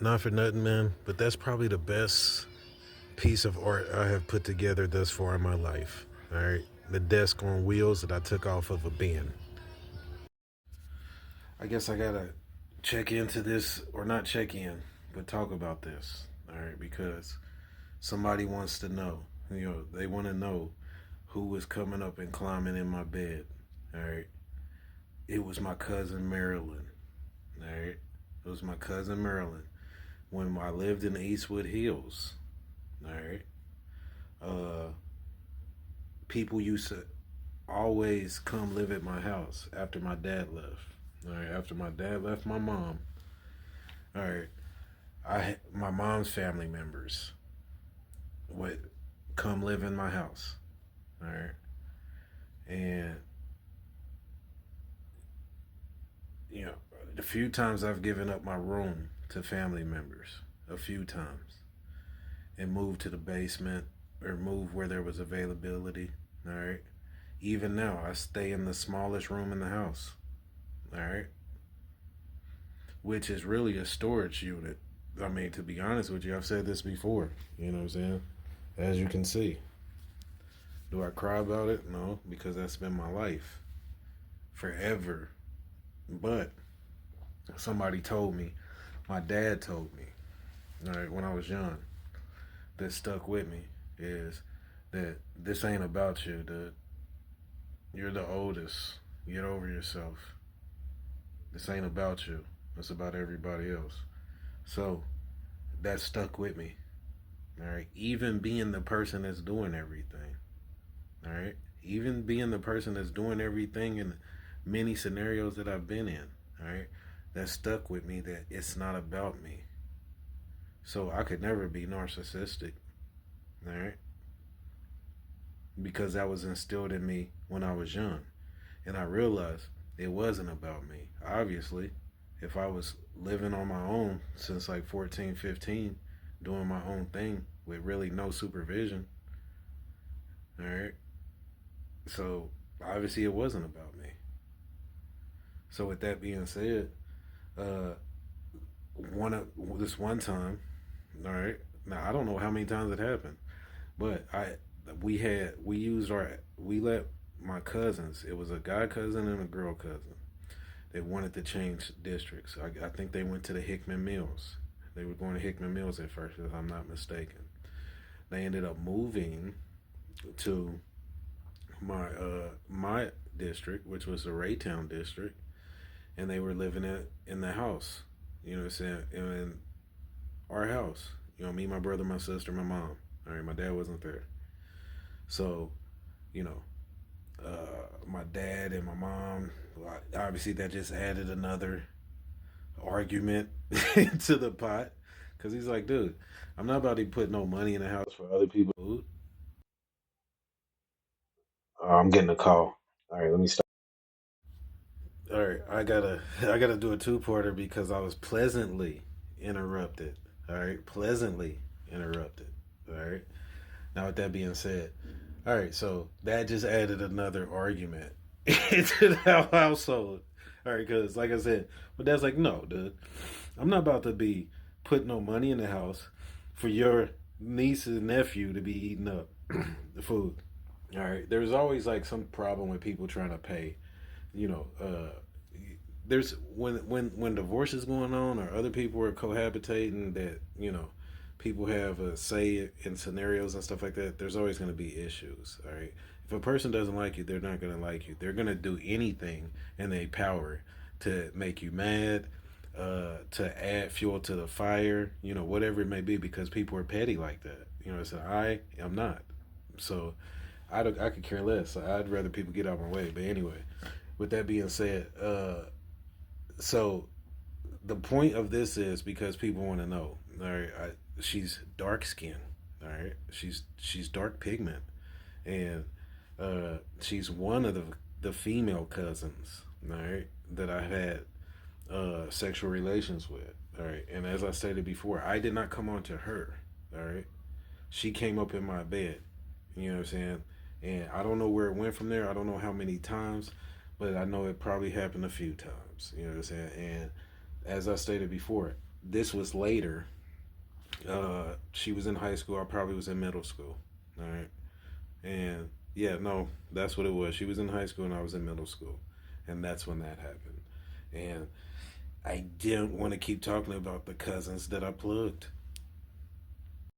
Not for nothing, man, but that's probably the best piece of art I have put together thus far in my life. All right, the desk on wheels that I took off of a bin. I guess I gotta check into this, or not check in, but talk about this. All right, because somebody wants to know. They want to know who was coming up and climbing in my bed. All right, it was my cousin Marilyn. All right, it was my cousin Marilyn when I lived in the Eastwood Hills. All right, uh, people used to always come live at my house after my dad left. All right, after my dad left my mom. All right, my mom's family members would come live in my house. All right, and you know, the few times I've given up my room to family members, a few times, and moved to the basement or moved where there was availability. All right, even now I stay in the smallest room in the house. All right, which is really a storage unit. I mean, to be honest with you, I've said this before. You know what I'm saying? As you can see. Do I cry about it? No, because that's been my life forever. But somebody told me, my dad told me, all right, when I was young, that stuck with me is that this ain't about you, dude. You're the oldest. Get over yourself. This ain't about you. It's about everybody else. So that stuck with me. All right. Even being the person that's doing everything. All right. Even being the person that's doing everything in many scenarios that I've been in. All right. That stuck with me that it's not about me. So I could never be narcissistic. All right. Because that was instilled in me when I was young. And I realized it wasn't about me. Obviously, if I was living on my own since like 14, 15, doing my own thing with really no supervision, all right? So obviously it wasn't about me. So with that being said, uh, this one time, all right. Now I don't know how many times it happened, but we let my cousins. It was a guy cousin and a girl cousin. They wanted to change districts. I think they went to the Hickman Mills. They were going to Hickman Mills at first, if I'm not mistaken. They ended up moving to my district, which was the Raytown district, and they were living in the house. You know what I'm saying? In our house. You know, me, my brother, my sister, my mom. All right, my dad wasn't there. So, you know, my dad and my mom, obviously that just added another argument to the pot. Because he's like, dude, I'm not about to put no money in the house for other people. Food. I'm getting a call. All right, let me start. All right, I gotta do a two-parter because I was pleasantly interrupted. All right, pleasantly interrupted. All right. Now with that being said, all right, so that just added another argument into the household. All right, because like I said, but that's like, no, dude, I'm not about to be putting no money in the house for your niece and nephew to be eating up the food. All right, there's always like some problem with people trying to pay. You know, there's when divorce is going on or other people are cohabitating that people have a say in scenarios and stuff like that. There's always going to be issues. All right, if a person doesn't like you, they're not going to like you. They're going to do anything in their power to make you mad, to add fuel to the fire. Whatever it may be, because people are petty like that. So I am not. So I could care less. I'd rather people get out of my way. But anyway, with that being said, so the point of this is because people want to know. All right, she's dark skinned. All right, she's dark pigment, and she's one of the female cousins. All right, that I had sexual relations with. All right, and as I stated before, I did not come on to her. All right, she came up in my bed. You know what I'm saying? And I don't know where it went from there. I don't know how many times, but I know it probably happened a few times. You know what I'm saying? And as I stated before, This was later. She was in high school. I probably was in middle school. All right. And yeah, no, that's what it was. She was in high school and I was in middle school. And that's when that happened. And I didn't want to keep talking about the cousins that I plugged.